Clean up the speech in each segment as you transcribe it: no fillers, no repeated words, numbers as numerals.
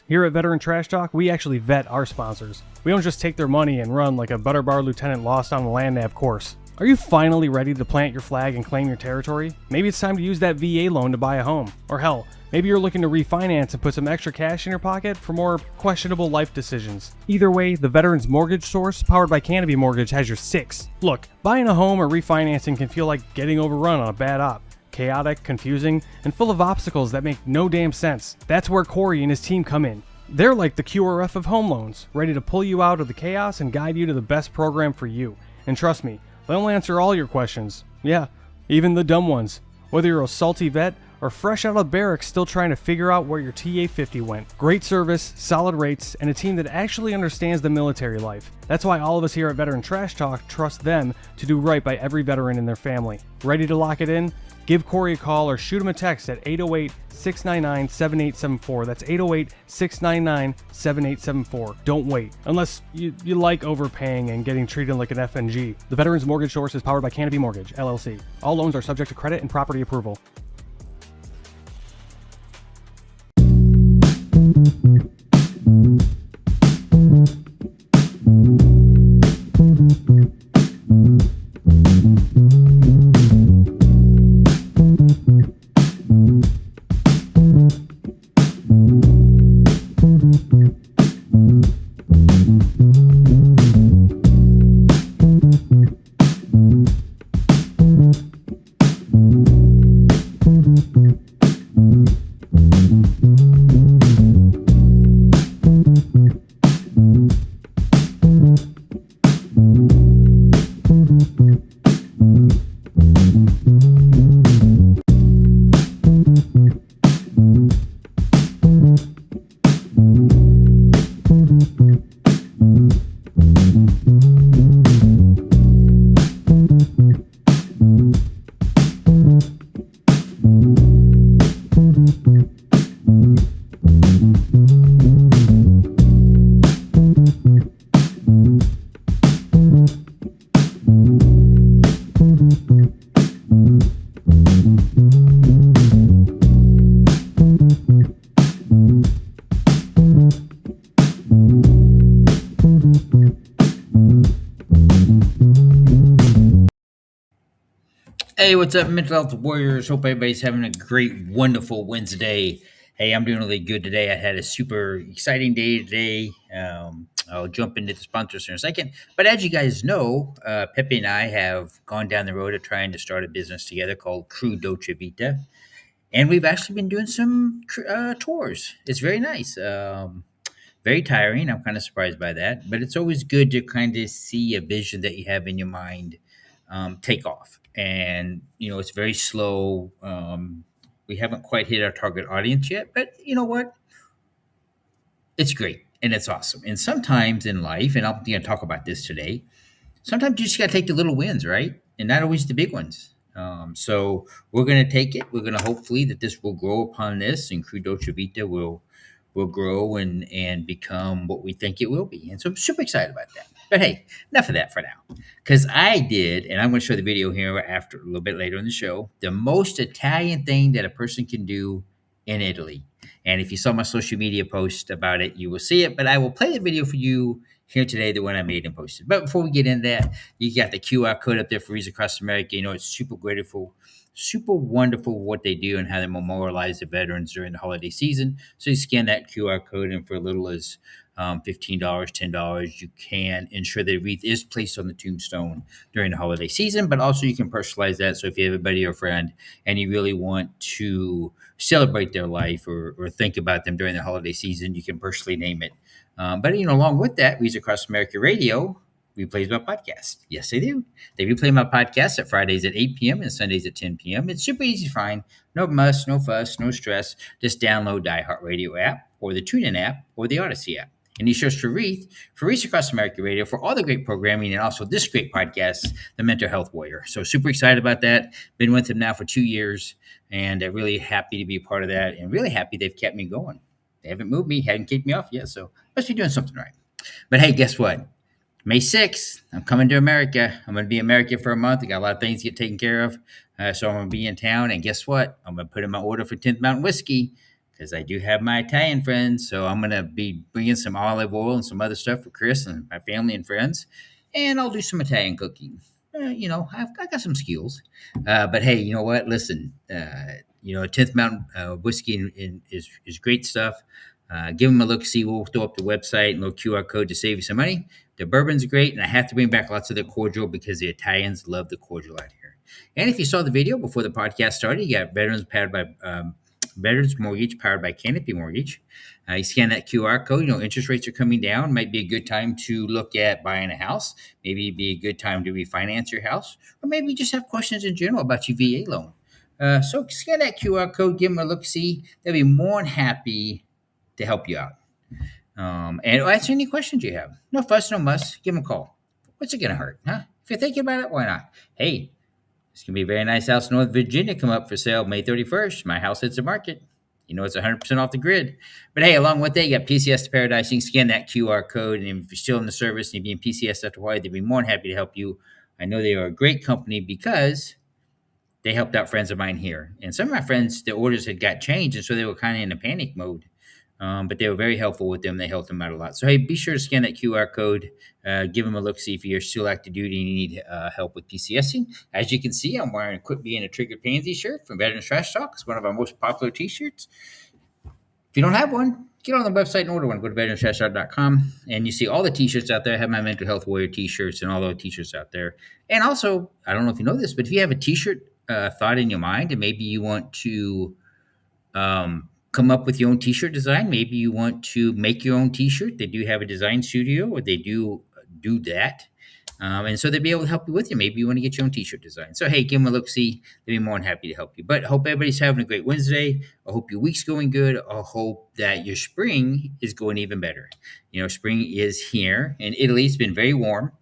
Here at Veteran Trash Talk, we actually vet our sponsors. We don't just take their money and run like a butter bar lieutenant lost on the land nav course. Are you finally ready to plant your flag and claim your territory? Maybe it's time to use that VA loan to buy a home. Or hell, maybe you're looking to refinance and put some extra cash in your pocket for more questionable life decisions. Either way, the Veterans Mortgage Source, powered by Canopy Mortgage, has your six. Look, buying a home or refinancing can feel like getting overrun on a bad op. Chaotic, confusing, and full of obstacles that make no damn sense. That's where Corey and his team come in. They're like the QRF of home loans, ready to pull you out of the chaos and guide you to the best program for you. And trust me, they'll answer all your questions. Yeah, even the dumb ones. Whether you're a salty vet or fresh out of barracks still trying to figure out where your TA-50 went. Great service, solid rates, and a team that actually understands the military life. That's why all of us here at Veteran Trash Talk trust them to do right by every veteran in their family. Ready to lock it in? Give Corey a call or shoot him a text at 808-699-7874. That's 808-699-7874. Don't wait. Unless you like overpaying and getting treated like an FNG. The Veterans Mortgage Source is powered by Canopy Mortgage, LLC. All loans are subject to credit and property approval. Hey, what's up, Mental Health Warriors? Hope everybody's having a great, wonderful Wednesday. Hey, I'm doing really good today. I had a super exciting day today. I'll jump into the sponsors in a second. But as you guys know, Pepe and I have gone down the road of trying to start a business together called Crew Dolce Vita. And we've actually been doing some tours. It's very nice. Very tiring. I'm kind of surprised by that. But it's always good to kind of see a vision that you have in your mind take off. And, it's very slow. We haven't quite hit our target audience yet. But you know what? It's great. And it's awesome. And sometimes in life, and I'm going to talk about this today, sometimes you just got to take the little wins, right? And not always the big ones. So we're going to take it. We're going to hopefully that this will grow upon this, and Crew Dolce Vita will grow and become what we think it will be. And so I'm super excited about that. But hey, enough of that for now. Because I did, and I'm going to show the video here after a little bit later in the show, the most Italian thing that a person can do in Italy. And if you saw my social media post about it, you will see it. But I will play the video for you here today, the one I made and posted. But before we get into that, you got the QR code up there for Reason Across America. It's super grateful, super wonderful what they do and how they memorialize the veterans during the holiday season. So you scan that QR code, and for as little as $15, $10, you can ensure the wreath is placed on the tombstone during the holiday season. But also you can personalize that. So if you have a buddy or friend and you really want to celebrate their life or think about them during the holiday season, you can personally name it. But along with that, Reason Across America Radio replays my podcast. Yes, they do. They replay my podcast at Fridays at 8 p.m. and Sundays at 10 p.m. It's super easy to find. No muss, no fuss, no stress. Just download the iHeartRadio app or the TuneIn app or the Odyssey app. And you search for Reason Across America Radio for all the great programming and also this great podcast, The Mental Health Warrior. So super excited about that. Been with them now for 2 years, and I'm really happy to be a part of that, and really happy they've kept me going. They haven't moved me, haven't kicked me off yet, so must be doing something right. But hey, guess what? May 6th, I'm coming to America. I'm going to be in America for a month. I got a lot of things to get taken care of. So I'm going to be in town. And guess what? I'm going to put in my order for 10th Mountain Whiskey. because I do have my Italian friends. So I'm going to be bringing some olive oil and some other stuff for Chris and my family and friends. And I'll do some Italian cooking. I got some skills. But hey, you know what? Listen, a 10th Mountain whiskey is great stuff. Give them a look. See, we'll throw up the website and little QR code to save you some money. The bourbon's great, and I have to bring back lots of the cordial because the Italians love the cordial out here. And if you saw the video before the podcast started, you got Veterans Mortgage powered by Canopy Mortgage. You scan that QR code. Interest rates are coming down. Might be a good time to look at buying a house. Maybe it'd be a good time to refinance your house, or maybe you just have questions in general about your VA loan. So scan that QR code, give them a look. See, they'll be more than happy to help you out. And answer any questions you have. No fuss, no muss. Give them a call. What's it going to hurt, huh? If you're thinking about it, why not? Hey, it's going to be a very nice house in North Virginia come up for sale May 31st. My house hits the market. It's 100% off the grid. But hey, along with that, you got PCS to Paradise. You can scan that QR code. And if you're still in the service and you're being PCS after Hawaii, they'd be more than happy to help you. I know they are a great company because they helped out friends of mine here. And some of my friends, the orders had got changed. And so they were kind of in a panic mode. But they were very helpful with them. They helped them out a lot. So, hey, be sure to scan that QR code. Give them a look, see if you're still active duty and you need help with PCSing. As you can see, I'm wearing Quit Being a Triggered Pansy shirt from Veterans Trash Talk. It's one of our most popular T-shirts. If you don't have one, get on the website and order one. Go to VeteranTrashTalk.com, and you see all the T-shirts out there. I have my Mental Health Warrior T-shirts and all the T-shirts out there. And also, I don't know if you know this, but if you have a T-shirt thought in your mind and maybe you want to come up with your own T-shirt design. Maybe you want to make your own T-shirt. They do have a design studio where they do that. And so they'll be able to help you with you. Maybe you want to get your own T-shirt design. So, hey, give them a look-see. They'll be more than happy to help you. But I hope everybody's having a great Wednesday. I hope your week's going good. I hope that your spring is going even better. Spring is here. In Italy, it's been very warm.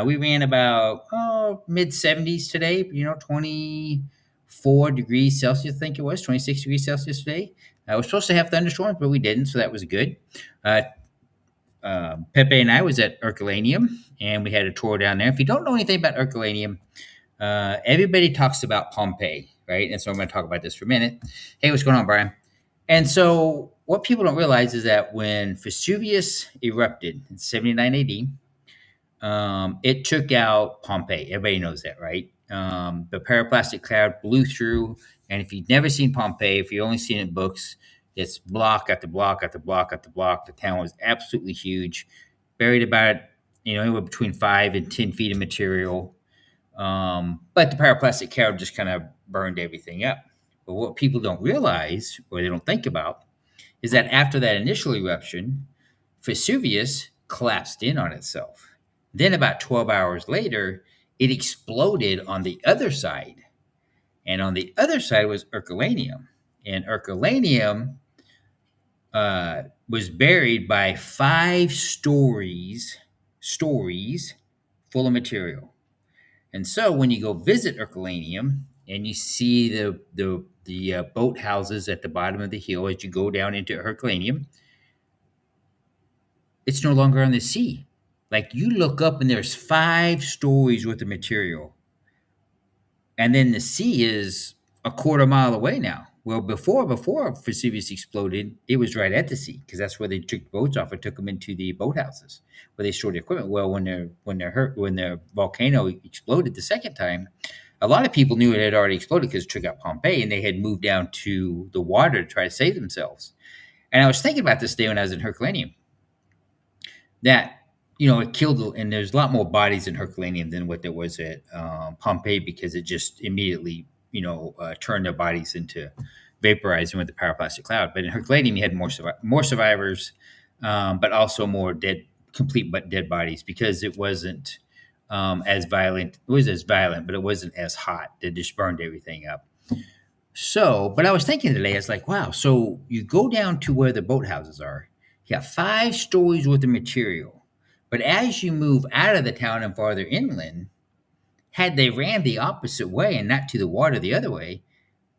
We ran about mid-70s today, 24 degrees Celsius, I think it was, 26 degrees Celsius today. We're supposed to have thunderstorms, but we didn't, so that was good. Pepe and I was at Herculaneum, and we had a tour down there. If you don't know anything about Herculaneum, everybody talks about Pompeii, right? And so I'm going to talk about this for a minute. Hey, what's going on, Brian? And so what people don't realize is that when Vesuvius erupted in 79 AD, it took out Pompeii. Everybody knows that, right? The pyroclastic cloud blew through. And if you've never seen Pompeii, if you've only seen it in books, it's block after block after block after block. The town was absolutely huge, buried about, anywhere between 5 and 10 feet of material. But the pyroclastic cloud just kind of burned everything up. But what people don't realize, or they don't think about, is that after that initial eruption, Vesuvius collapsed in on itself. Then about 12 hours later, it exploded on the other side. And on the other side was Herculaneum. And Herculaneum was buried by 5 stories full of material. And so when you go visit Herculaneum and you see the boat houses at the bottom of the hill as you go down into Herculaneum, it's no longer on the sea. Like, you look up and there's 5 stories worth of material. And then the sea is a quarter mile away now. Well, before Vesuvius exploded, it was right at the sea because that's where they took the boats off and took them into the boathouses where they stored the equipment. Well, when the volcano exploded the second time, a lot of people knew it had already exploded because it took out Pompeii, and they had moved down to the water to try to save themselves. And I was thinking about this day when I was in Herculaneum, that it killed, and there's a lot more bodies in Herculaneum than what there was at Pompeii because it just immediately, turned their bodies into vaporizing with the pyroclastic cloud. But in Herculaneum, you had more survivors, but also more complete dead bodies because it wasn't as violent. It was as violent, but it wasn't as hot. It just burned everything up. So, but I was thinking today, I was like, wow, so you go down to where the boathouses are. You got 5 stories worth of material. But as you move out of the town and farther inland, had they ran the opposite way and not to the water the other way,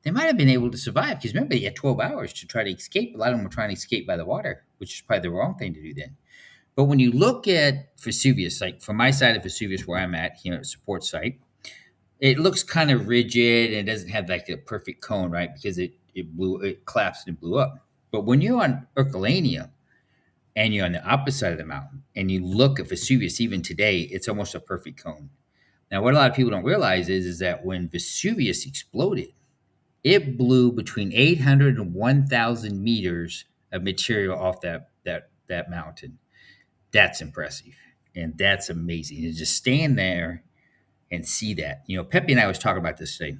they might have been able to survive. Because remember, they had 12 hours to try to escape. A lot of them were trying to escape by the water, which is probably the wrong thing to do then. But when you look at Vesuvius, like from my side of Vesuvius where I'm at, at support site, it looks kind of rigid and it doesn't have like a perfect cone, right? Because it collapsed and blew up. But when you're on Herculaneum and you're on the opposite side of the mountain and you look at Vesuvius even today, it's almost a perfect cone. Now, what a lot of people don't realize is that when Vesuvius exploded, it blew between 800 and 1,000 meters of material off that mountain. That's impressive. And that's amazing. To just stand there and see that. Pepe and I was talking about this today.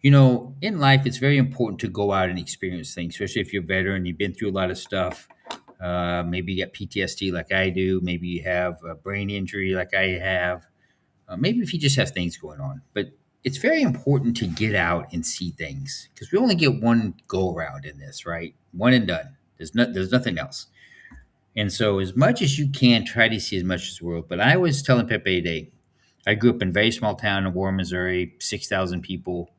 In life, it's very important to go out and experience things, especially if you're a veteran, you've been through a lot of stuff. Maybe you got PTSD like I do. Maybe you have a brain injury like I have. Maybe if you just have things going on. But it's very important to get out and see things because we only get one go around in this, right? One and done. There's nothing else. And so, as much as you can, try to see as much as the world. But I was telling Pepe today, I grew up in a very small town in Warren, Missouri, 6,000 people.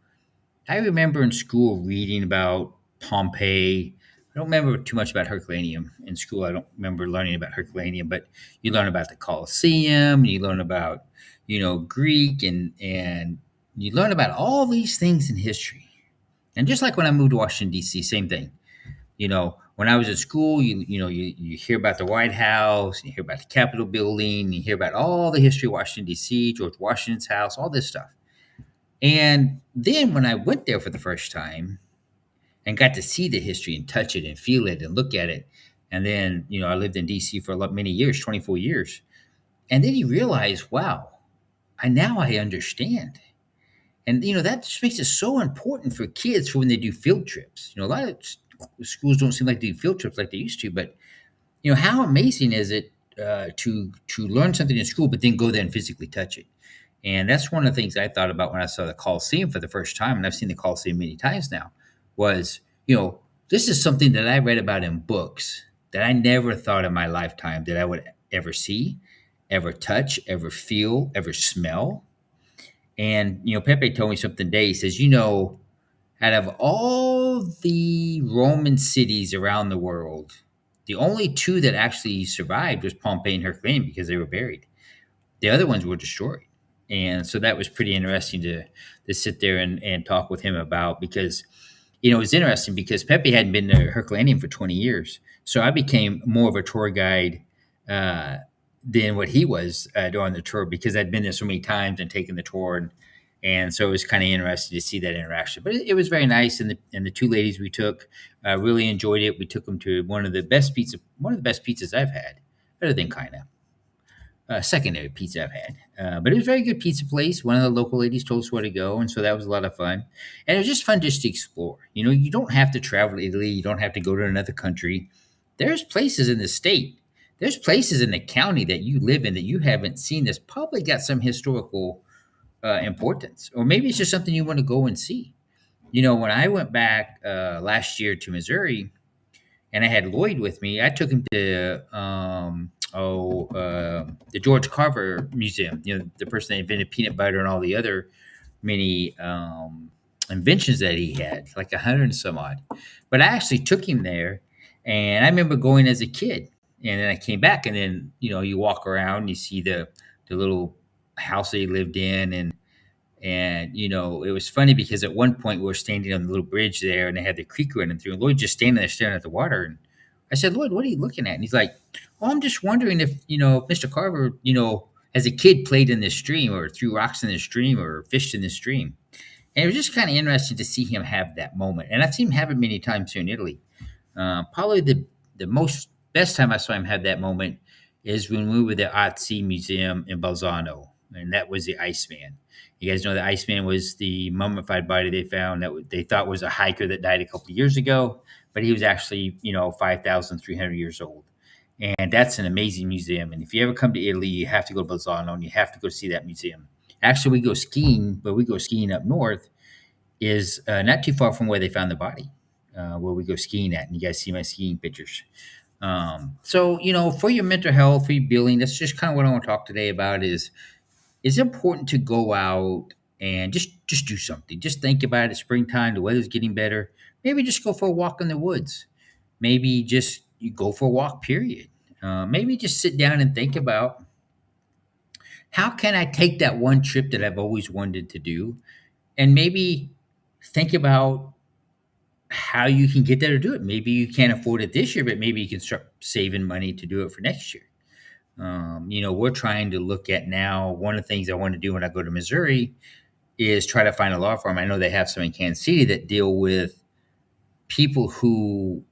I remember in school reading about Pompeii. I don't remember too much about Herculaneum in school. I don't remember learning about Herculaneum, but you learn about the Colosseum, you learn about, Greek, and you learn about all these things in history. And just like when I moved to Washington, D.C., same thing. When I was at school, you hear about the White House, you hear about the Capitol building, you hear about all the history of Washington, D.C., George Washington's house, all this stuff. And then when I went there for the first time and got to see the history and touch it and feel it and look at it, and then, I lived in D.C. for many years, 24 years. And then you realize, wow, now I understand. And, that just makes it so important for kids for when they do field trips. A lot of schools don't seem like they do field trips like they used to, but, how amazing is it to learn something in school, but then go there and physically touch it? And that's one of the things I thought about when I saw the Coliseum for the first time, and I've seen the Coliseum many times now, was, this is something that I read about in books that I never thought in my lifetime that I would ever see, ever touch, ever feel, ever smell. And, Pepe told me something today. He says, out of all the Roman cities around the world, the only two that actually survived was Pompeii and Herculaneum because they were buried. The other ones were destroyed. And so that was pretty interesting to sit there and talk with him about because, it was interesting because Pepe hadn't been to Herculaneum for 20 years. So I became more of a tour guide than what he was during the tour because I'd been there so many times and taken the tour. And so it was kind of interesting to see that interaction. But it was very nice. And the two ladies we took really enjoyed it. We took them to one of the best pizzas I've had, better than kind of. Secondary pizza I've had. But it was a very good pizza place. One of the local ladies told us where to go, and so that was a lot of fun. And it was just fun just to explore. You don't have to travel to Italy. You don't have to go to another country. There's places in the state. There's places in the county that you live in that you haven't seen that's probably got some historical importance. Or maybe it's just something you want to go and see. When I went back last year to Missouri, and I had Lloyd with me, I took him to the George Carver Museum, the person that invented peanut butter and all the other many inventions that he had, like 100 and some odd. But I actually took him there, and I remember going as a kid, and then I came back, and then you walk around, and you see the little house that he lived in, and it was funny because at one point we were standing on the little bridge there, and they had the creek running through, and Lloyd just standing there staring at the water, and I said, Lloyd, what are you looking at? And he's like, well, I'm just wondering if, Mr. Carver, as a kid played in this stream or threw rocks in this stream or fished in this stream. And it was just kind of interesting to see him have that moment. And I've seen him have it many times here in Italy. Probably the best time I saw him have that moment is when we were at the Art Museum in Bolzano. And that was the Iceman. You guys know the Iceman was the mummified body they found that they thought was a hiker that died a couple of years ago. But he was actually, 5,300 years old. And that's an amazing museum. And if you ever come to Italy, you have to go to Bolzano and you have to go see that museum. Actually, we go skiing, but we go skiing up north is not too far from where they found the body, where we go skiing at. And you guys see my skiing pictures. So, for your mental health, for your building, that's just kind of what I want to talk today about is it's important to go out and just do something. Just think about it. It's springtime. The weather's getting better. Maybe just go for a walk in the woods. Maybe just you go for a walk, period. Maybe just sit down and think about how can I take that one trip that I've always wanted to do and maybe think about how you can get there to do it. Maybe you can't afford it this year, but maybe you can start saving money to do it for next year. We're trying to look at now. One of the things I want to do when I go to Missouri is try to find a law firm. I know they have some in Kansas City that deal with people who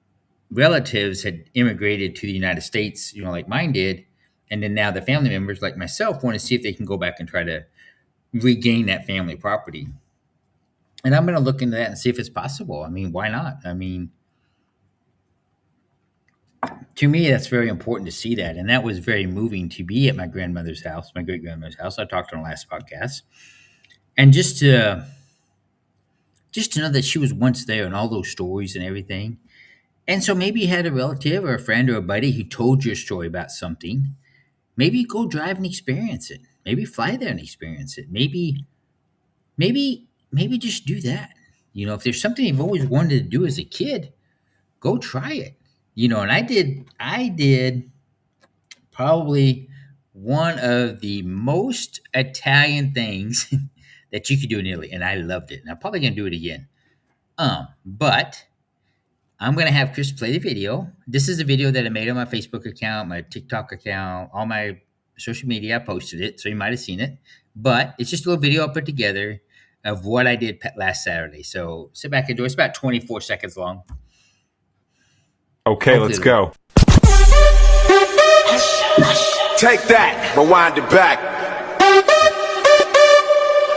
relatives had immigrated to the United States, like mine did. And then now the family members, like myself, want to see if they can go back and try to regain that family property. And I'm going to look into that and see if it's possible. I mean, why not? I mean, to me, that's very important to see that. And that was very moving to be at my grandmother's house, my great grandmother's house. I talked on the last podcast. And just to know that she was once there and all those stories and everything. And so maybe you had a relative or a friend or a buddy who told you a story about something. Maybe go drive and experience it. Maybe fly there and experience it. Maybe just do that. If there's something you've always wanted to do as a kid, go try it. And I did probably one of the most Italian things that you could do in Italy, and I loved it. And I'm probably gonna do it again. But I'm gonna have Chris play the video. This is a video that I made on my Facebook account, my TikTok account, all my social media. I posted it, so you might have seen it. But it's just a little video I put together of what I did last Saturday. So sit back and do it. It's about 24 seconds long. Okay, let's go. Take that, rewind it back.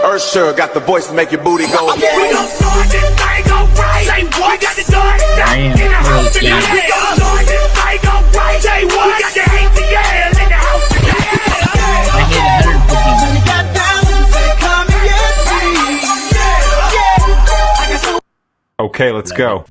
Ursher got the voice to make your booty go. We gon' start this thing alright. Say what? Got the gun in the house tonight. We gon' start this thing alright. Say what? We got the ATL in the house tonight. Okay, let's go.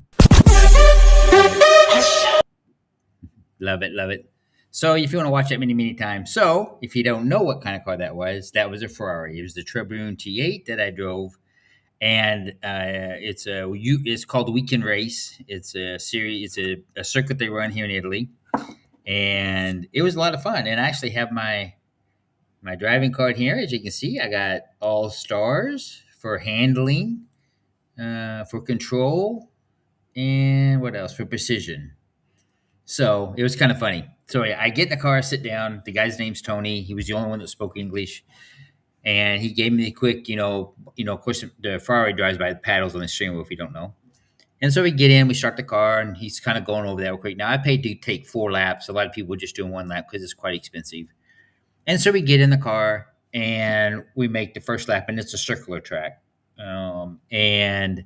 Love it, love it. So if you want to watch that many times. So if you don't know what kind of car that was a Ferrari. It was the Tribune T8 that I drove. And it's called the Weekend Race. It's a series, it's a circuit they run here in Italy. And it was a lot of fun. And I actually have my driving card here. As you can see, I got all stars for handling, for control, and what else? For precision. So it was kind of funny. So I get in the car, sit down. The guy's name's Tony. He was the only one that spoke English. And he gave me the quick, of course, the Ferrari drives by the paddles on the steering wheel, if you don't know. And so we get in, we start the car, and he's kind of going over that real quick. Now, I paid to take 4 laps. A lot of people just doing 1 lap because it's quite expensive. And so we get in the car, and we make the first lap, and it's a circular track. And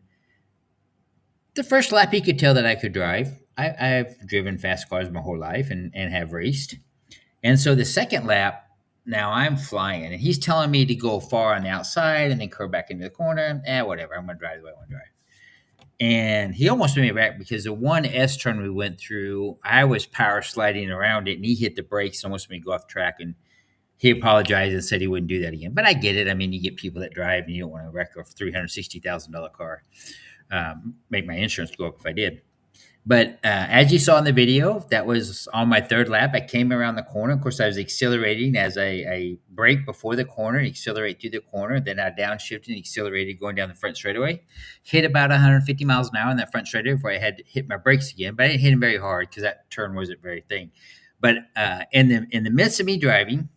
the first lap, he could tell that I could drive. I've driven fast cars my whole life and have raced. And so the second lap, now I'm flying, and he's telling me to go far on the outside and then curve back into the corner. Whatever. I'm going to drive the way I want to drive. And he almost made me back because the one S turn we went through, I was power sliding around it, and he hit the brakes and almost made me go off track. And he apologized and said he wouldn't do that again. But I get it. I mean, you get people that drive, and you don't want to wreck a $360,000 car. Make my insurance go up if I did. But as you saw in the video, that was on my third lap. I came around the corner. Of course, I was accelerating as I brake before the corner, accelerate through the corner. Then I downshifted and accelerated going down the front straightaway. Hit about 150 miles an hour on that front straightaway before I had to hit my brakes again. But I didn't hit them very hard because that turn wasn't very thin. But in the midst of me driving,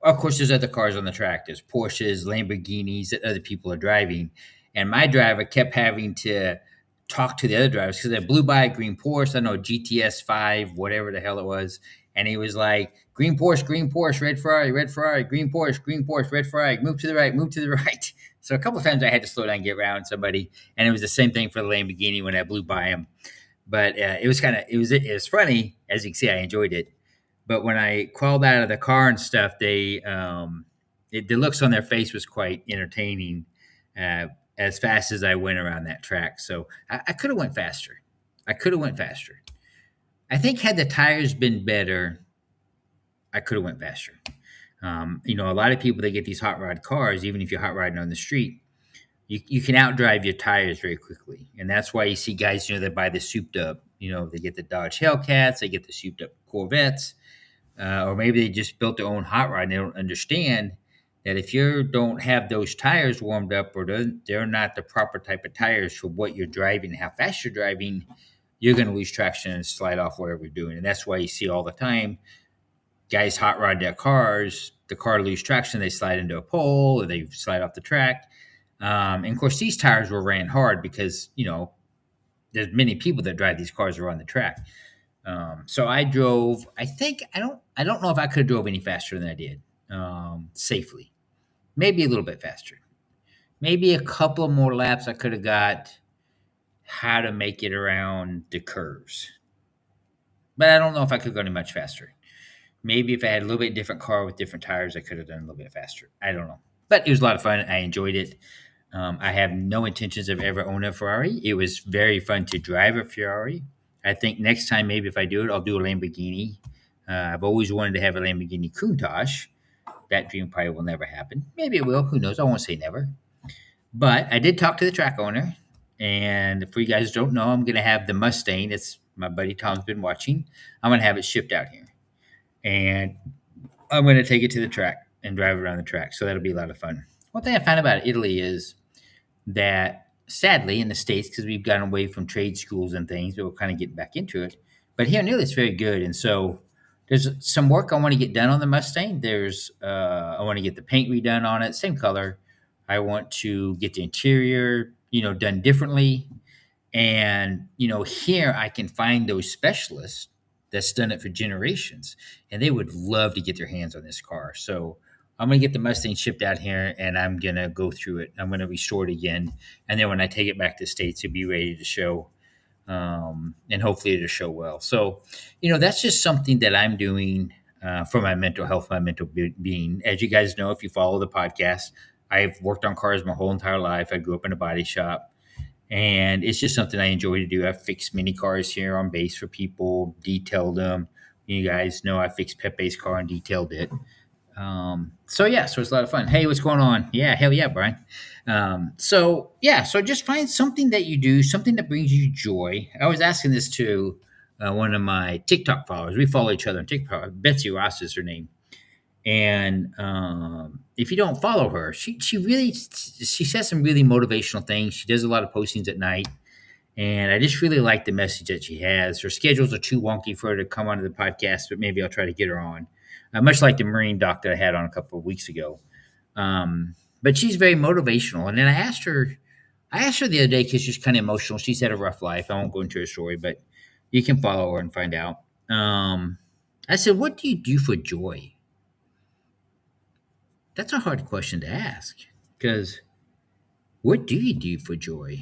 of course, there's other cars on the track. There's Porsches, Lamborghinis that other people are driving. And my driver kept having to talk to the other drivers because I blew by a green Porsche. I know GTS 5, whatever the hell it was. And he was like, green Porsche, red Ferrari, green Porsche, red Ferrari, move to the right. So a couple of times I had to slow down and get around somebody. And it was the same thing for the Lamborghini when I blew by him. But it was funny. As you can see, I enjoyed it. But when I crawled out of the car and stuff, the looks on their face was quite entertaining. As fast as I went around that track. So I could have went faster. I think had the tires been better, I could have went faster. A lot of people, they get these hot rod cars, even if you're hot riding on the street, you can outdrive your tires very quickly. And that's why you see guys, they buy the souped up, they get the Dodge Hellcats, they get the souped up Corvettes, or maybe they just built their own hot rod and they don't understand that if you don't have those tires warmed up, or they're not the proper type of tires for what you're driving, how fast you're driving, you're going to lose traction and slide off whatever you're doing. And that's why you see all the time guys hot rod their cars, the car lose traction, they slide into a pole or they slide off the track. And of course, these tires were ran hard because, there's many people that drive these cars around the track. So I drove, I don't know if I could have drove any faster than I did, safely. Maybe a little bit faster. Maybe a couple more laps I could have got how to make it around the curves. But I don't know if I could go any much faster. Maybe if I had a little bit different car with different tires, I could have done a little bit faster. I don't know. But it was a lot of fun. I enjoyed it. I have no intentions of ever owning a Ferrari. It was very fun to drive a Ferrari. I think next time, maybe if I do it, I'll do a Lamborghini. I've always wanted to have a Lamborghini Countach. That dream probably will never happen. Maybe it will. Who knows? I won't say never. But I did talk to the track owner. And for you guys who don't know, I'm going to have the Mustang. It's my buddy Tom's been watching. I'm going to have it shipped out here. And I'm going to take it to the track and drive around the track. So that'll be a lot of fun. One thing I found about Italy is that, sadly, in the States, because we've gotten away from trade schools and things, but we're kind of getting back into it. But here in Italy, it's very good. And so there's some work I want to get done on the Mustang. I want to get the paint redone on it, same color. I want to get the interior, done differently. And, here I can find those specialists that's done it for generations, and they would love to get their hands on this car. So I'm going to get the Mustang shipped out here, and I'm going to go through it. I'm going to restore it again. And then when I take it back to the States, it'll be ready to show, and hopefully it'll show well. So, that's just something that I'm doing for my mental health, my mental being. As you guys know, if you follow the podcast, I've worked on cars my whole entire life. I grew up in a body shop. And it's just something I enjoy to do. I've fixed many cars here on base for people, detailed them. You guys know I fixed Pepe's car and detailed it. So it's a lot of fun. Hey, what's going on? Yeah, hell yeah, Brian. So just find something that you do, something that brings you joy. I was asking this to one of my TikTok followers. We follow each other on TikTok. Betsy Ross is her name. And if you don't follow her, she says some really motivational things. She does a lot of postings at night, and I just really like the message that she has. Her schedules are too wonky for her to come onto the podcast, but maybe I'll try to get her on. Much like the Marine doc that I had on a couple of weeks ago. But she's very motivational. And then I asked her the other day because she's kind of emotional. She's had a rough life. I won't go into her story, but you can follow her and find out. I said, "What do you do for joy?" That's a hard question to ask, because what do you do for joy?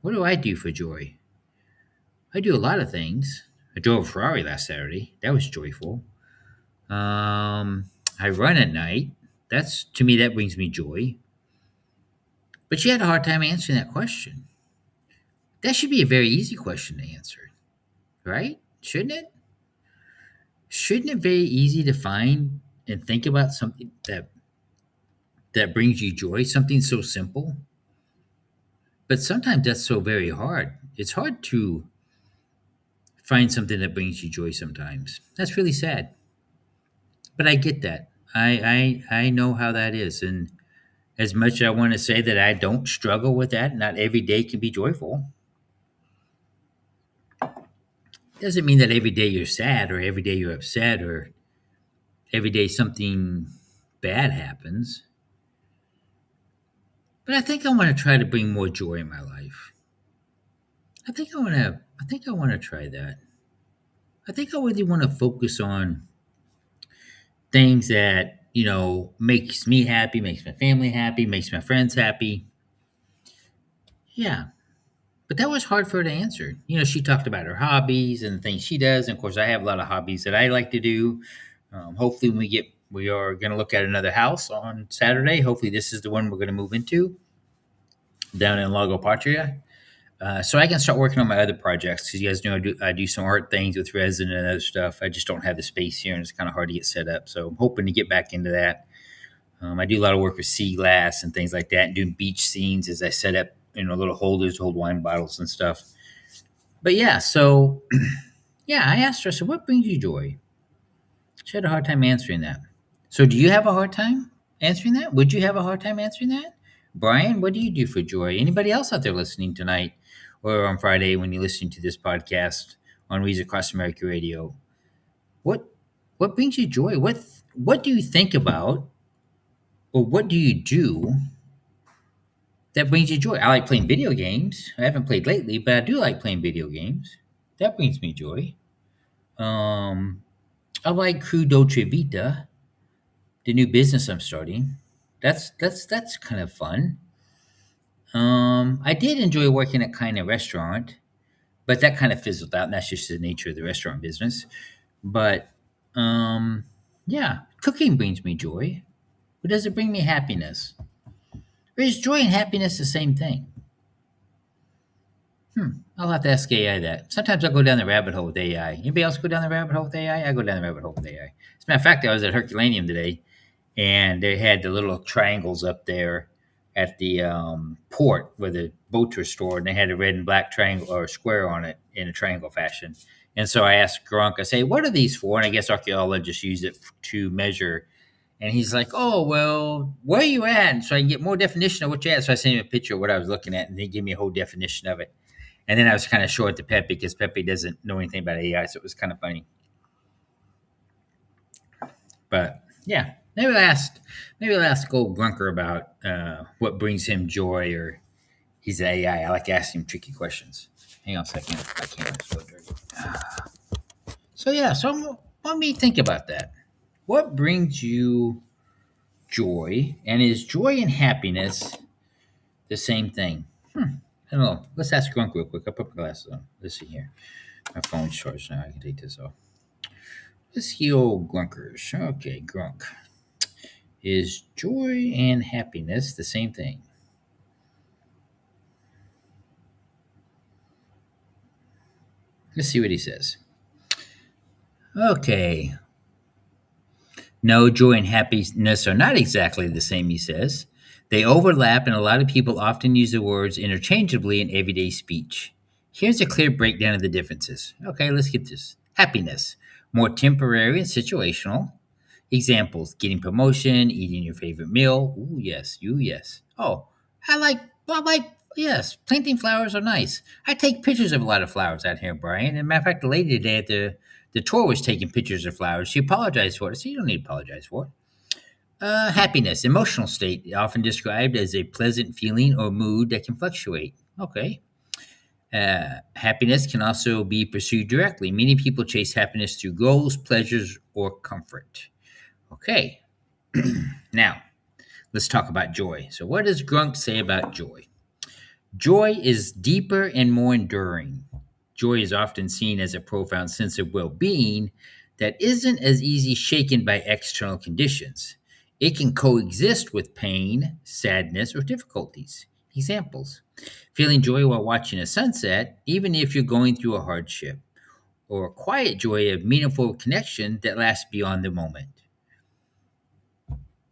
What do I do for joy? I do a lot of things. I drove a Ferrari last Saturday. That was joyful. I run at night. To me, that brings me joy. But you had a hard time answering that question. That should be a very easy question to answer, right? Shouldn't it? Shouldn't it be very easy to find and think about something that brings you joy, something so simple? But sometimes that's so very hard. It's hard to find something that brings you joy sometimes. That's really sad. But I get that. I know how that is. And as much as I want to say that I don't struggle with that, not every day can be joyful. Doesn't mean that every day you're sad or every day you're upset or every day something bad happens. But I think I want to try to bring more joy in my life. I think I want to try that. I think I really want to focus on things that, makes me happy, makes my family happy, makes my friends happy. Yeah. But that was hard for her to answer. She talked about her hobbies and the things she does. And of course, I have a lot of hobbies that I like to do. Hopefully we are going to look at another house on Saturday. Hopefully this is the one we're going to move into down in Lago Patria. So I can start working on my other projects, because you guys know I do some art things with resin and other stuff. I just don't have the space here, and it's kind of hard to get set up. So I'm hoping to get back into that. I do a lot of work with sea glass and things like that, and doing beach scenes as I set up, little holders to hold wine bottles and stuff. But I asked her, I said, what brings you joy? She had a hard time answering that. So, do you have a hard time answering that? Would you have a hard time answering that? Brian, what do you do for joy? Anybody else out there listening tonight or on Friday when you're listening to this podcast on Reason Across America Radio? What what brings you joy? What do you think about, or what do you do that brings you joy? I like playing video games. I haven't played lately, but I do like playing video games. That brings me joy. Um, I like Crew Dolce Vita, the new business I'm starting. That's kind of fun. I did enjoy working at kind of restaurant, but that kind of fizzled out. And that's just the nature of the restaurant business. But um, yeah, cooking brings me joy. But does it bring me happiness? Or is joy and happiness the same thing? I'll have to ask AI that. Sometimes I'll go down the rabbit hole with AI. Anybody else go down the rabbit hole with AI? I go down the rabbit hole with AI. As a matter of fact, I was at Herculaneum today, and they had the little triangles up there at the port where the boats were stored, and they had a red and black triangle or square on it in a triangle fashion. And so I asked Gronk, I say, what are these for? And I guess archaeologists use it to measure. And he's like, oh, well, where are you at? And so I can get more definition of what you're at. So I sent him a picture of what I was looking at, and he gave me a whole definition of it. And then I was kind of short to Pepe because Pepe doesn't know anything about AI, so it was kind of funny. But yeah, maybe I'll ask old Grunker about what brings him joy, or he's an AI. I like asking him tricky questions. Hang on a second, I can't. So yeah, so let me think about that. What brings you joy, and is joy and happiness the same thing? I don't know. Let's ask Grunk real quick. I'll put my glasses on. Let's see here. My phone's charged now. I can take this off. Let's see old Grunkers. Okay, Grunk. Is joy and happiness the same thing? Let's see what he says. Okay. No, joy and happiness are not exactly the same, he says. They overlap, and a lot of people often use the words interchangeably in everyday speech. Here's a clear breakdown of the differences. Okay, let's get this. Happiness, more temporary and situational. Examples: getting promotion, eating your favorite meal. Ooh, yes, yes. Oh, yes, planting flowers are nice. I take pictures of a lot of flowers out here, Brian. And matter of fact, the lady today at the tour was taking pictures of flowers. She apologized for it. So you don't need to apologize for it. Happiness, emotional state, often described as a pleasant feeling or mood that can fluctuate. Okay. Happiness can also be pursued directly. Many people chase happiness through goals, pleasures, or comfort. Okay. Now, let's talk about joy. So, what does Grunk say about joy? Joy is deeper and more enduring. Joy is often seen as a profound sense of well being that isn't as easy shaken by external conditions. It can coexist with pain, sadness, or difficulties. Examples: feeling joy while watching a sunset, even if you're going through a hardship, or quiet joy of meaningful connection that lasts beyond the moment.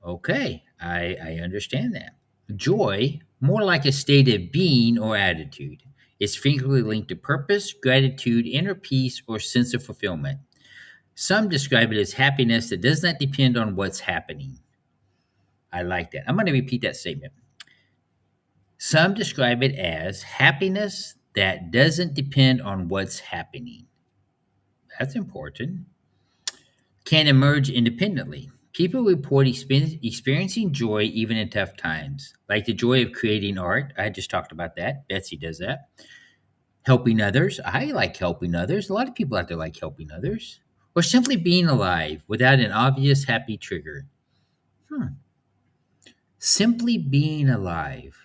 Okay, I understand that. Joy, more like a state of being or attitude, is frequently linked to purpose, gratitude, inner peace, or sense of fulfillment. Some describe it as happiness that does not depend on what's happening. I like that. I'm going to repeat that statement. Some describe it as happiness that doesn't depend on what's happening. That's important. Can emerge independently. People report experiencing joy even in tough times, like the joy of creating art. I just talked about that. Betsy does that. Helping others. I like helping others. A lot of people out there like helping others. Or simply being alive without an obvious happy trigger. Simply being alive.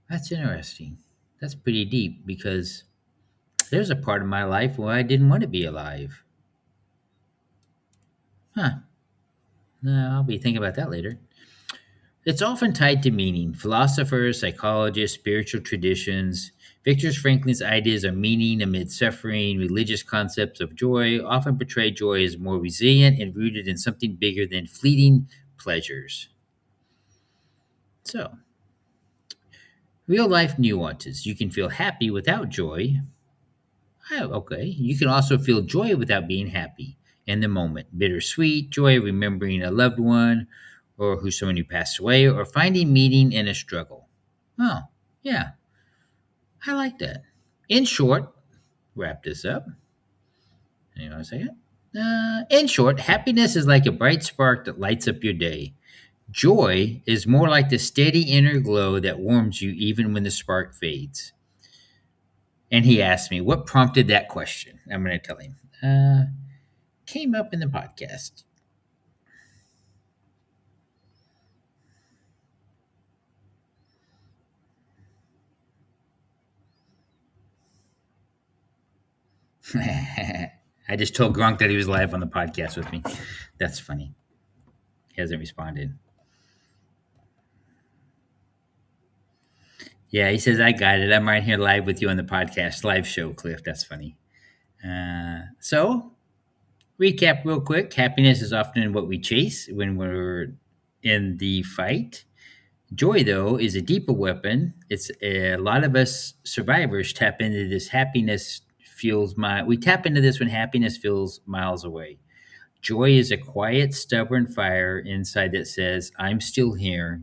That's interesting. That's pretty deep, because there's a part of my life where I didn't want to be alive. I'll be thinking about that later. It's often tied to meaning. Philosophers, psychologists, spiritual traditions. Victor Franklin's ideas of meaning amid suffering, religious concepts of joy often portray joy as more resilient and rooted in something bigger than fleeting pleasures. So, real life nuances. You can feel happy without joy. Okay. You can also feel joy without being happy. in the moment. Bittersweet, joy of remembering a loved one or who's someone who passed away, or finding meaning in a struggle. Oh, yeah, I like that. In short, wrap this up. Hang on a second. In short, happiness is like a bright spark that lights up your day. Joy is more like the steady inner glow that warms you even when the spark fades. And he asked me, what prompted that question? I'm going to tell him. Came up in the podcast. I just told Gronk that he was live on the podcast with me. That's funny. He hasn't responded. Yeah, he says, I got it. I'm right here live with you on the podcast. Live show, Cliff. That's funny. So, recap real quick. Happiness is often what we chase when we're in the fight. Joy, though, is a deeper weapon. It's a lot of us survivors tap into this we tap into this when happiness feels miles away. Joy is a quiet, stubborn fire inside that says, I'm still here,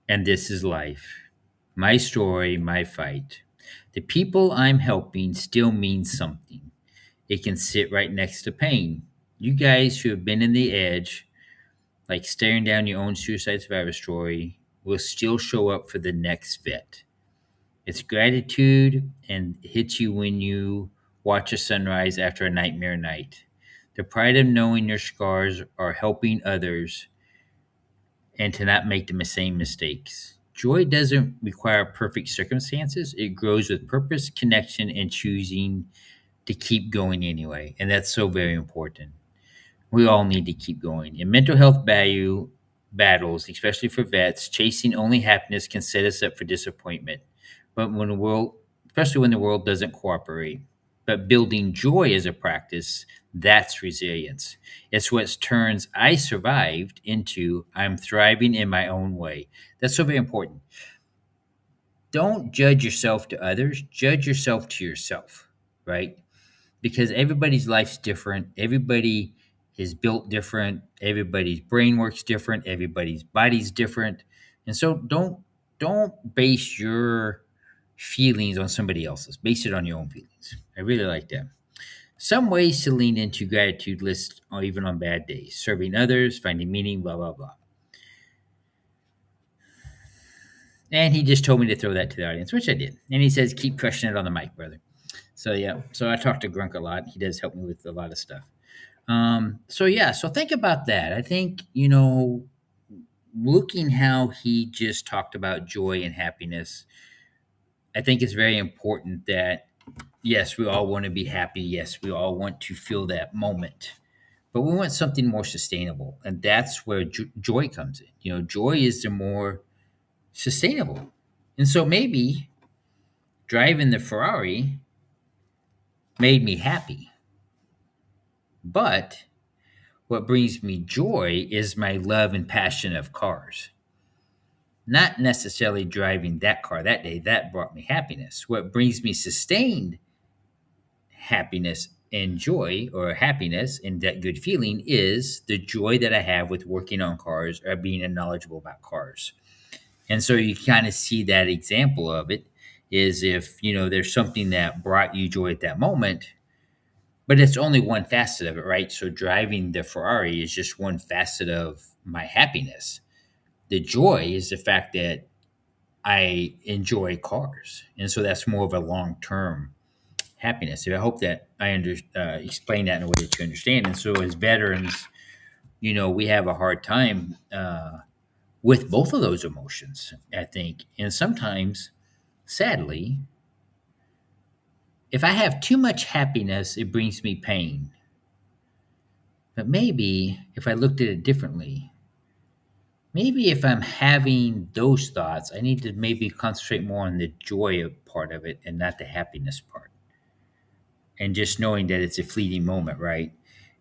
and this is life. My story, my fight. The people I'm helping still means something. It can sit right next to pain. You guys who have been in the edge, like staring down your own suicide survivor story, will still show up for the next vet. It's gratitude and hits you when you watch a sunrise after a nightmare night. The pride of knowing your scars are helping others and to not make the same mistakes. Joy doesn't require perfect circumstances. It grows with purpose, connection, and choosing to keep going anyway. And that's so very important. We all need to keep going. In mental health battles, especially for vets, chasing only happiness can set us up for disappointment. But especially when the world doesn't cooperate. But building joy as a practice, that's resilience. It's what turns I survived into I'm thriving in my own way. That's so very important. Don't judge yourself to others, judge yourself to yourself, right? Because everybody's life's different. Everybody is built different. Everybody's brain works different. Everybody's body's different. And so don't base your feelings on somebody else's. Base it on your own feelings. I really like that. Some ways to lean into gratitude lists, or even on bad days. Serving others, finding meaning, blah, blah, blah. And he just told me to throw that to the audience, which I did. And he says, keep crushing it on the mic, brother. So, yeah. So I talk to Grunk a lot. He does help me with a lot of stuff. So think about that. I think, looking how he just talked about joy and happiness, I think it's very important that, yes, we all want to be happy. Yes, we all want to feel that moment. But we want something more sustainable. And that's where joy comes in. Joy is the more sustainable. And so maybe driving the Ferrari made me happy. But what brings me joy is my love and passion of cars. Not necessarily driving that car that day. That brought me happiness. What brings me sustained happiness and joy, or happiness and that good feeling, is the joy that I have with working on cars or being knowledgeable about cars. And so you kind of see that example of it is if, there's something that brought you joy at that moment, but it's only one facet of it, right? So driving the Ferrari is just one facet of my happiness. The joy is the fact that I enjoy cars. And so that's more of a long-term happiness. So I hope that I explain that in a way that you understand. And so as veterans, we have a hard time with both of those emotions, I think. And sometimes, sadly, if I have too much happiness, it brings me pain. But maybe if I looked at it differently, maybe if I'm having those thoughts, I need to maybe concentrate more on the joy part of it and not the happiness part. And just knowing that it's a fleeting moment, right?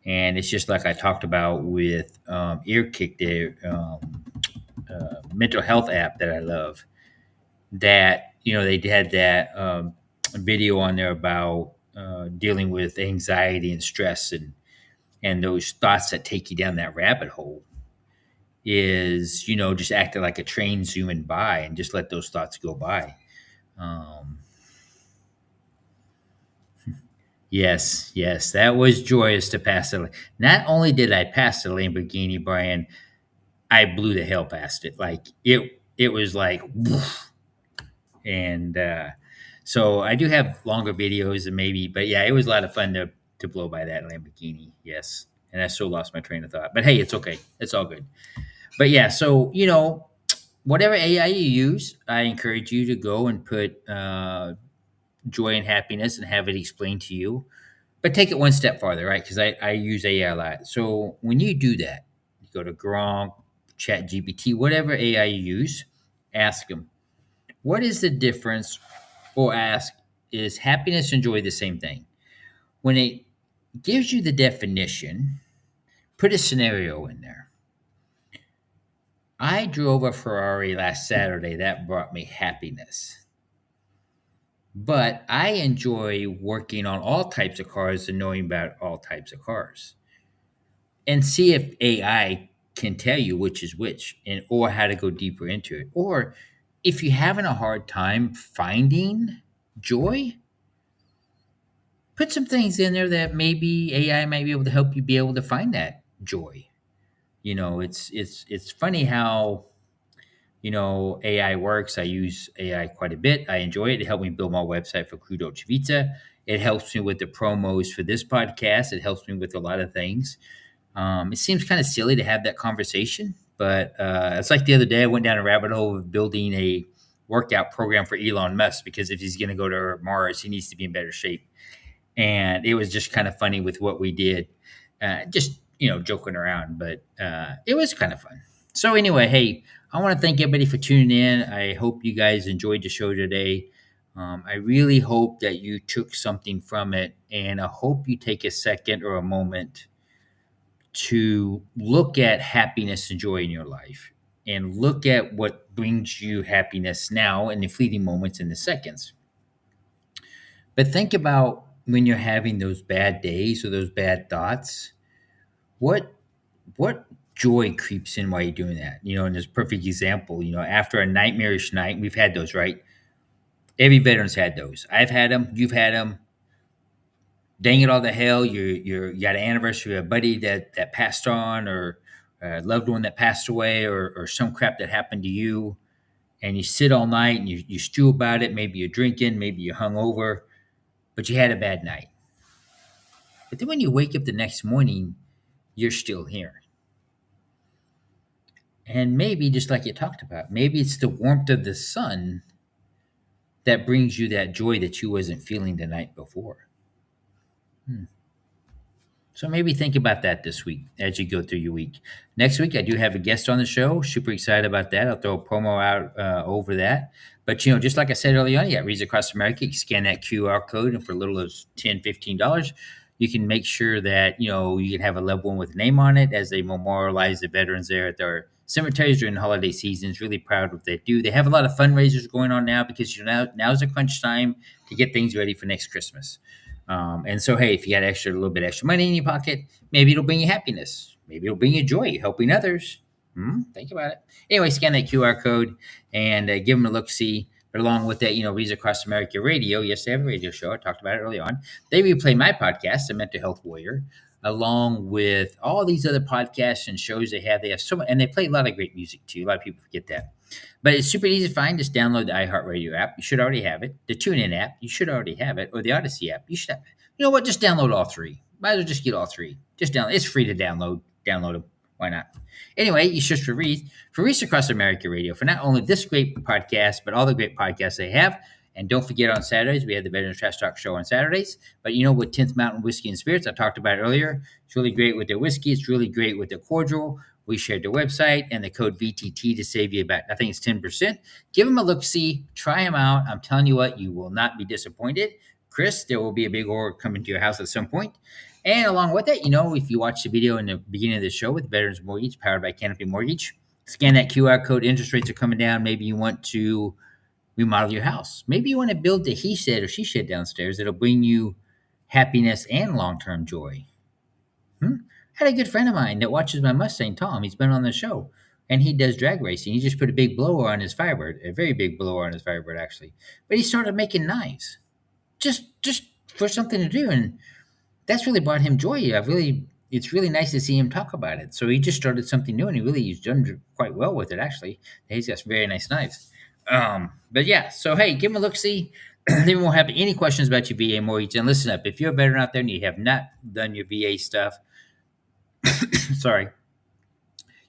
And it's just like I talked about with EarKick, the mental health app that I love, that, they had that video on there about dealing with anxiety and stress. And and those thoughts that take you down that rabbit hole is, just acting like a train zooming by and just let those thoughts go by. Um, yes, that was joyous to pass it. Not only did I pass the Lamborghini, Brian, I blew the hell past it. Like it was like, woof. And so I do have longer videos and maybe, but yeah, it was a lot of fun to blow by that Lamborghini. Yes, and I still lost my train of thought, but hey, it's okay. It's all good. But yeah, so whatever AI you use, I encourage you to go and put joy and happiness and have it explained to you. But take it one step farther, right? Because I use AI a lot. So when you do that, you go to Gronk, Chat GPT, whatever AI you use, ask them, what is the difference? Or ask, is happiness and joy the same thing? When it gives you the definition, put a scenario in there. I drove a Ferrari last Saturday. That brought me happiness. But I enjoy working on all types of cars and knowing about all types of cars. And see if AI can tell you which is which or how to go deeper into it. Or if you're having a hard time finding joy, put some things in there that maybe AI might be able to help you be able to find that joy. It's funny how AI works. I use AI quite a bit. I enjoy it. It helped me build my website for Crew Dolce Vita. It helps me with the promos for this podcast. It helps me with a lot of things. It seems kind of silly to have that conversation, but it's like the other day I went down a rabbit hole of building a workout program for Elon Musk because if he's going to go to Mars, he needs to be in better shape. And it was just kind of funny with what we did, just joking around, but it was kind of fun. So anyway, hey, I want to thank everybody for tuning in. I hope you guys enjoyed the show today. I really hope that you took something from it, and I hope you take a second or a moment to look at happiness and joy in your life and look at what brings you happiness now in the fleeting moments in the seconds. But think about when you're having those bad days or those bad thoughts, what joy creeps in while you're doing that? And there's a perfect example, after a nightmarish night, we've had those, right? Every veteran's had those. I've had them, you've had them. Dang it all to hell, you got an anniversary of a buddy that passed on or a loved one that passed away or some crap that happened to you, and you sit all night and you stew about it. Maybe you're drinking, maybe you're hungover, but you had a bad night. But then when you wake up the next morning, you're still here. And maybe, just like you talked about, maybe it's the warmth of the sun that brings you that joy that you wasn't feeling the night before. So maybe think about that this week as you go through your week. Next week, I do have a guest on the show. Super excited about that. I'll throw a promo out over that. But, just like I said earlier on, you got Reads Across America. You can scan that QR code, and for a little as $10, $15, you can make sure that, you can have a loved one with a name on it as they memorialize the veterans there at their cemeteries during the holiday seasons. Really proud of what they do. They have a lot of fundraisers going on now because now's the crunch time to get things ready for next Christmas. And so, hey, if you got a little bit extra money in your pocket, maybe it'll bring you happiness. Maybe it'll bring you joy, helping others. Think about it. Anyway, scan that QR code and give them a look-see. But along with that, Reads Across America Radio. Yes, they have a radio show. I talked about it early on. They replay my podcast, The Mental Health Warrior, along with all these other podcasts and shows they have. They have so much, and they play a lot of great music too. A lot of people forget that. But it's super easy to find. Just download the iHeartRadio app. You should already have it. The TuneIn app. You should already have it. Or the Odyssey app. You should have it. You know what? Just download all three. Might as well just get all three. Just download. It's free to download. Download them. Why not? Anyway, you search for Reads Across America Radio for not only this great podcast, but all the great podcasts they have. And don't forget, on Saturdays, we have the Veteran Trash Talk show on Saturdays. But with 10th Mountain Whiskey and Spirits, I talked about it earlier. It's really great with their whiskey. It's really great with their cordial. We shared their website and the code VTT to save you about, I think it's 10%. Give them a look-see. Try them out. I'm telling you what, you will not be disappointed. Chris, there will be a big order coming to your house at some point. And along with that, if you watch the video in the beginning of the show with Veterans Mortgage, powered by Canopy Mortgage, scan that QR code. Interest rates are coming down. Maybe you want to remodel your house. Maybe you want to build a he shed or she shed downstairs that'll bring you happiness and long-term joy. I had a good friend of mine that watches my Mustang, Tom. He's been on the show, and he does drag racing. He just put a big blower on his Firebird, a very big blower on his Firebird, actually. But he started making knives, just for something to do, and that's really brought him joy. It's really nice to see him talk about it. So he just started something new, and he's done quite well with it, actually. He's got some very nice knives. But yeah, so hey, give him a look. See, they won't have any questions about your VA mortgage. And listen up, if you're a veteran out there and you have not done your VA stuff, sorry.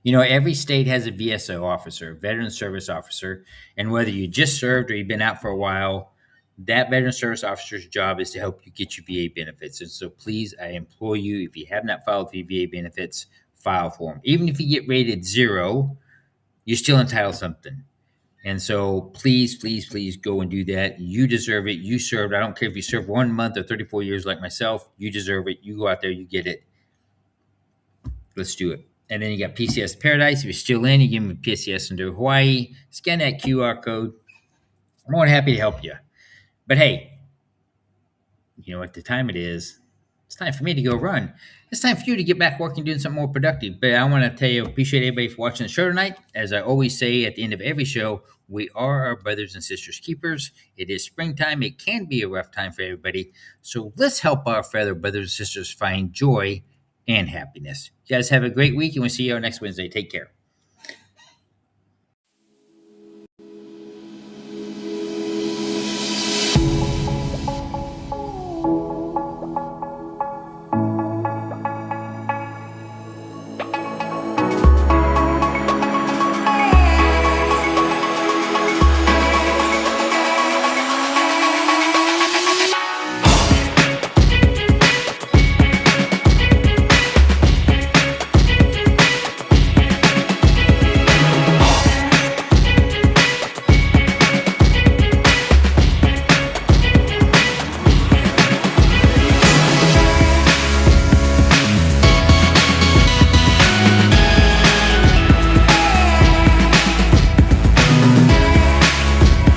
Every state has a VSO officer, Veteran Service Officer, and whether you just served or you've been out for a while, that Veteran Service Officer's job is to help you get your VA benefits. And so please, I implore you, if you have not filed for your VA benefits, file for them. Even if you get rated 0, you're still entitled to something. And so please, please, please go and do that. You deserve it. You served. I don't care if you served 1 month or 34 years like myself. You deserve it. You go out there, you get it. Let's do it. And then you got PCS Paradise. If you're still in, you give them a PCS into Hawaii. Scan that QR code. I'm more than happy to help you. But hey, you know what the time it is? It's time for me to go run. It's time for you to get back working, doing something more productive. But I want to tell you, appreciate everybody for watching the show tonight. As I always say at the end of every show, we are our brothers and sisters keepers. It is springtime. It can be a rough time for everybody. So let's help our fellow brothers and sisters find joy and happiness. You guys have a great week, and we'll see you next Wednesday. Take care.